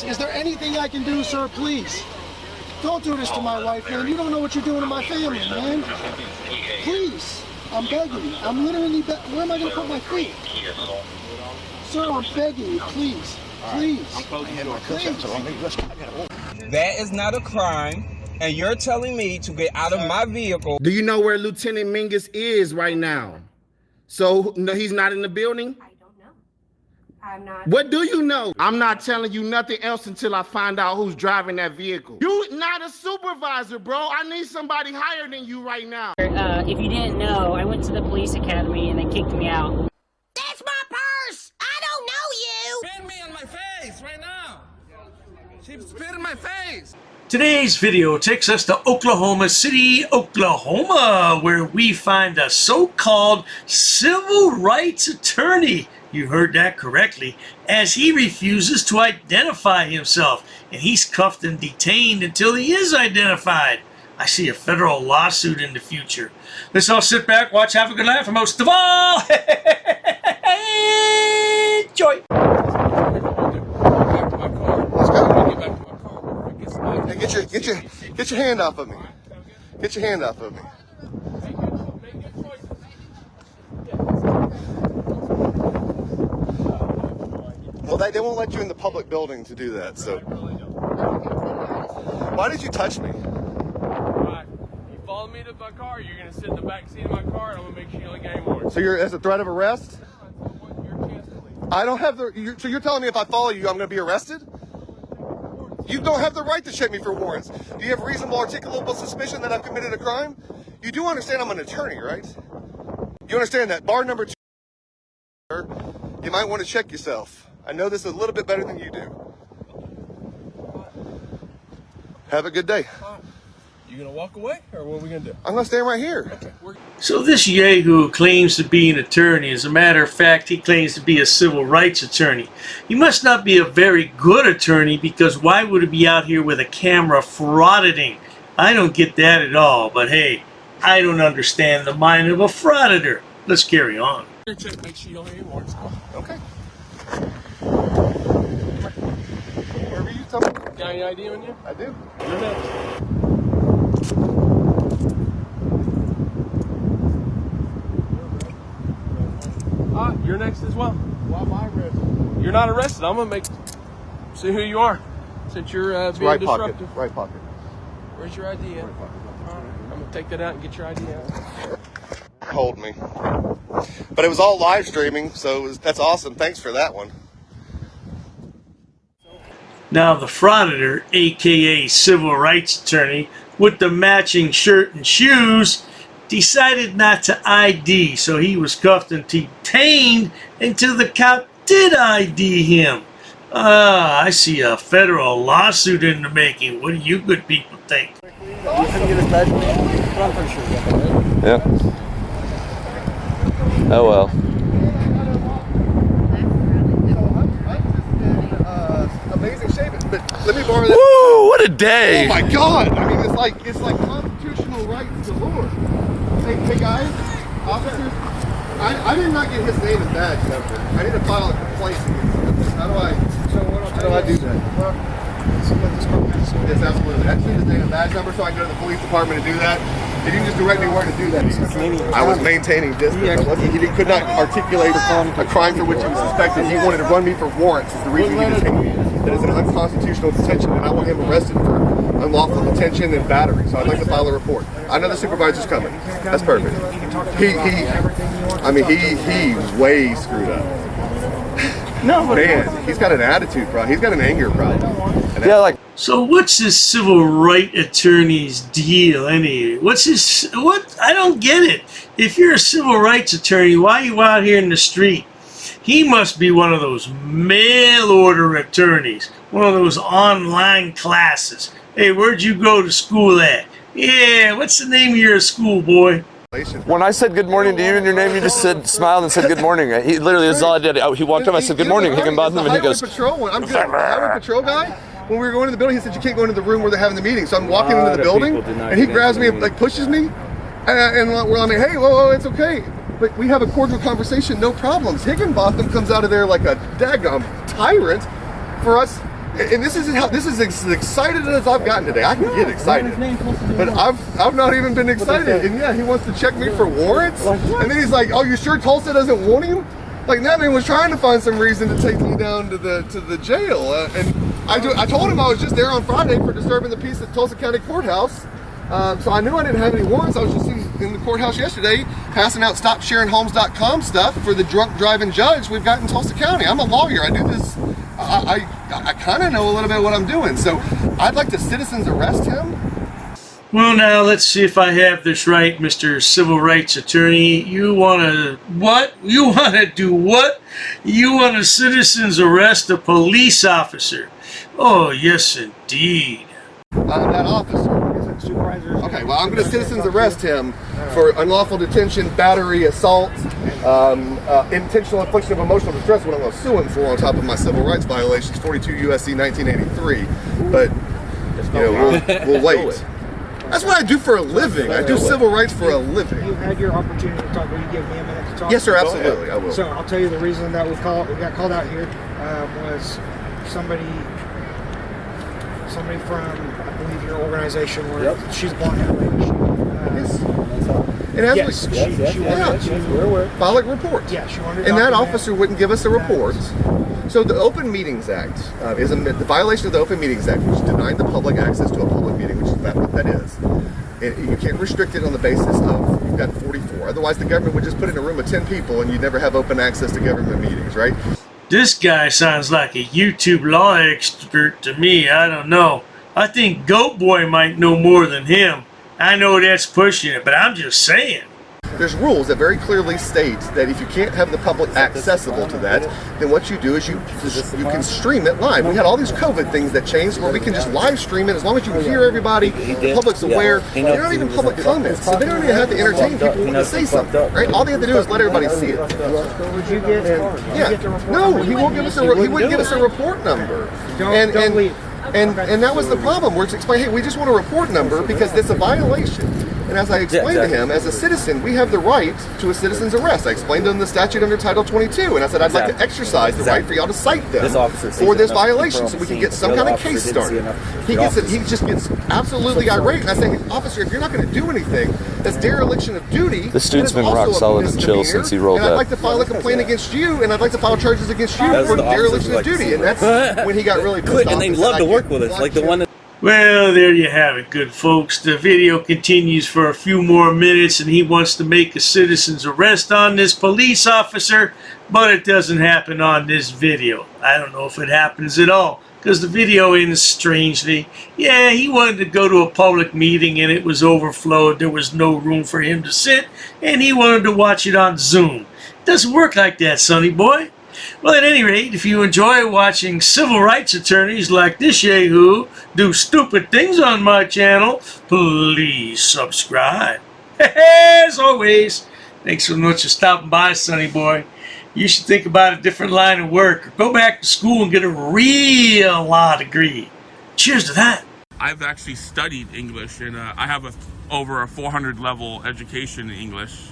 Is there anything I can do, sir? Please. Don't do this to my wife, man. You don't know what you're doing to my family, man. Please. I'm begging you. I'm literally where am I going to put my feet? Sir, I'm begging you. Please. Please. Please. That is not a crime, and you're telling me to get out of my vehicle. Do you know where Lieutenant Mingus is right now? So, no, he's not in the building? I don't know. I'm not. What do you know? I'm not telling you nothing else until I find out who's driving that vehicle. You not a supervisor, bro. I need somebody higher than you right now. If you didn't know, I went to the police academy and they kicked me out. That's my purse! I don't know you! Spit me on my face right now. She spit in my face. Today's video takes us to Oklahoma City, Oklahoma, where we find a so-called civil rights attorney. You heard that correctly, as he refuses to identify himself, and he's cuffed and detained until he is identified. I see a federal lawsuit in the future. Let's all sit back, watch, have a good laugh, and most of all, enjoy. Hey, get your hand off of me. Get your hand off of me. Well, they won't let you in the public building to do that, so. Why did you touch me? You follow me to my car, you're going to sit in the back seat of my car, and I'm going to make sure you don't get any more. So you're as a threat of arrest? I don't have the, so you're telling me if I follow you, I'm going to be arrested? You don't have the right to check me for warrants. Do you have reasonable articulable suspicion that I've committed a crime? You do understand I'm an attorney, right? You understand that? Bar number 2, sir, you might want to check yourself. I know this a little bit better than you do. Have a good day. You going to walk away, or what are we going to do? I'm going to stand right here. Okay. So this yahoo claims to be an attorney. As a matter of fact, he claims to be a civil rights attorney. He must not be a very good attorney, because why would he be out here with a camera frauditing? I don't get that at all, but hey, I don't understand the mind of a frauditor. Let's carry on. Check, make sure you don't get any warrants. Okay. Wherever you tell me. Got any ID on you? I do. You're next. You're next as well. Why am I arrested? You're not arrested. I'm going to see who you are. Since you're being Right disruptive. pocket. Right pocket. Where's your ID at? Right pocket. All right. I'm going to take that out and get your ID out. Hold me. But it was all live streaming, so that's awesome. Thanks for that one. Now the Frauditor, aka civil rights attorney, with the matching shirt and shoes, decided not to ID, so he was cuffed and detained until the cop did ID him. I see a federal lawsuit in the making. What do you good people think? Yeah. Oh well. Amazing shape, but let me borrow that. Woo! What a day! Oh my God! I mean, it's like constitutional rights galore. Hey guys, officers, I did not get his name and badge number. I need to file a complaint against him. How do I do that? Yes, absolutely. I just need his name and badge number so I can go to the police department to do that. Did you just direct me where to do that? I was maintaining distance. He could not articulate a crime for which he was suspected. He wanted to run me for warrants. Is the reason he detained me. That is an unconstitutional detention, and I want him arrested for unlawful detention and battery. So I'd like to file a report. I know the supervisor's coming. That's perfect. He's way screwed up. No, man, he's got an attitude problem. He's got an anger problem. Yeah, like. So what's this civil right attorney's deal anyway? What? I don't get it. If you're a civil rights attorney, why are you out here in the street? He must be one of those mail order attorneys, one of those online classes. Hey, where'd you go to school at? Yeah, what's the name of your school, boy? When I said good morning to you and your name, you just smiled and said good morning. He literally, that's all I did. He walked up, I said good morning, Higginbotham, and he goes, patrol. I'm good. Highway patrol guy. When we were going to the building, he said you can't go into the room where they're having the meeting. So I'm walking into the building, and he grabs me and like pushes me, and we're like, hey, whoa, it's okay. But we have a cordial conversation, no problems. Higginbotham comes out of there like a daggum tyrant for us And this is as excited as I've gotten today. I can get excited, but I've not even been excited. And yeah, he wants to check me for warrants, and then he's like, "Oh, you sure Tulsa doesn't want him?" Like that man was trying to find some reason to take me down to the jail, and I told him I was just there on Friday for disturbing the peace at Tulsa County Courthouse. So I knew I didn't have any warrants. I was just in the courthouse yesterday passing out StopSharingHomes.com stuff for the drunk driving judge we've got in Tulsa County. I'm a lawyer. I do this. I kind of know a little bit what I'm doing. So I'd like to citizens arrest him. Well, now let's see if I have this right, Mr. Civil Rights Attorney. You want to what? You want to do what? You want to citizens arrest a police officer? Oh, yes, indeed. That officer. Okay, well, I'm going to citizens arrest him for unlawful detention, battery, assault, intentional infliction of emotional distress. What I'm going to sue him for on top of my civil rights violations, 42 U.S.C. 1983. But, you know, we'll wait. That's what I do for a living. I do civil rights for a living. You had your opportunity to talk. Will you give me a minute to talk? Yes, sir, absolutely. I will. So I'll tell you the reason that we got called out here was somebody from, I believe, your organization, where she's blonde hair lady. Yes. And as she wanted to file a report. Yeah, she wanted to and that officer wouldn't give us a report. So the Open Meetings Act is the violation of the Open Meetings Act, which is denying the public access to a public meeting, which is what that is. And you can't restrict it on the basis of you've got 44. Otherwise, the government would just put in a room of 10 people and you'd never have open access to government meetings, right? This guy sounds like a YouTube law expert to me. I don't know. I think Goat Boy might know more than him. I know that's pushing it, but I'm just saying. There's rules that very clearly state that if you can't have the public accessible to that, then what you do is you can stream it live. We had all these COVID things that changed where we can just live stream it as long as you hear everybody, the public's aware. They're not even public comments, so they don't even have to entertain people when they say something, right? All they have to do is let everybody see it. Would you get No, he won't give us he wouldn't give us a report number. Don't leave. And that was the problem. We're explaining, hey, we just want a report number because it's a violation. And as I explained to him, as a citizen, we have the right to a citizen's arrest. I explained to him the statute under Title 22, and I said I'd like to exercise the right for y'all to cite them for this violation so we can get some kind of case started. He just gets absolutely irate, and I say, officer, if you're not going to do anything, that's dereliction of duty. The dude's been rock solid and chill since he rolled that. And I'd up. like to file a complaint against you, and I'd like to file charges against you for dereliction of duty. And that's when he got really pissed off. And they love to work with us, like the one that... Well, there you have it, good folks. The video continues for a few more minutes, and he wants to make a citizen's arrest on this police officer, but it doesn't happen on this video. I don't know if it happens at all, because the video ends strangely. Yeah, he wanted to go to a public meeting, and it was overflowed. There was no room for him to sit, and he wanted to watch it on Zoom. It doesn't work like that, sonny boy. Well, at any rate, if you enjoy watching civil rights attorneys like this yahoo do stupid things on my channel, please subscribe. As always, thanks so much for stopping by, sonny boy. You should think about a different line of work or go back to school and get a real law degree. Cheers to that. I've actually studied English, and I have over a 400 level education in English.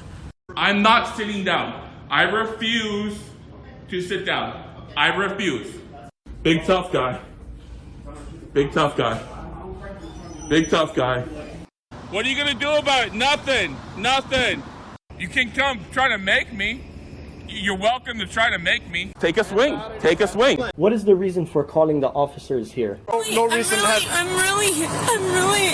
I'm not sitting down. I refuse to sit down. I refuse. Big tough guy. Big tough guy. Big tough guy. What are you gonna do about it? Nothing. Nothing. You can come try to make me. You're welcome to try to make me. Take a swing. Take a swing. What is the reason for calling the officers here? No reason. I'm really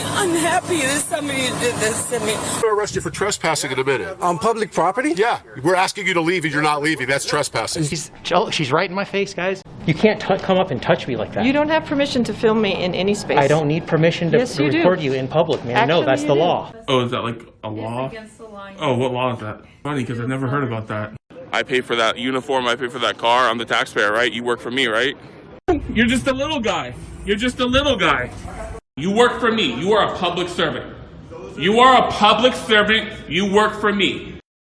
unhappy that somebody did this to me. I'm going to arrest you for trespassing in a minute. On public property? Yeah. We're asking you to leave and you're not leaving. That's trespassing. She's right in my face, guys. You can't come up and touch me like that. You don't have permission to film me in any space. I don't need permission to record you in public, man. No, that's the law. Oh, is that like a law? It's against the law. Oh, what law is that? Funny, because I've never heard about that. I pay for that uniform, I pay for that car, I'm the taxpayer, right? You work for me, right? You're just a little guy. You're just a little guy. You work for me. You are a public servant. You are a public servant. You work for me.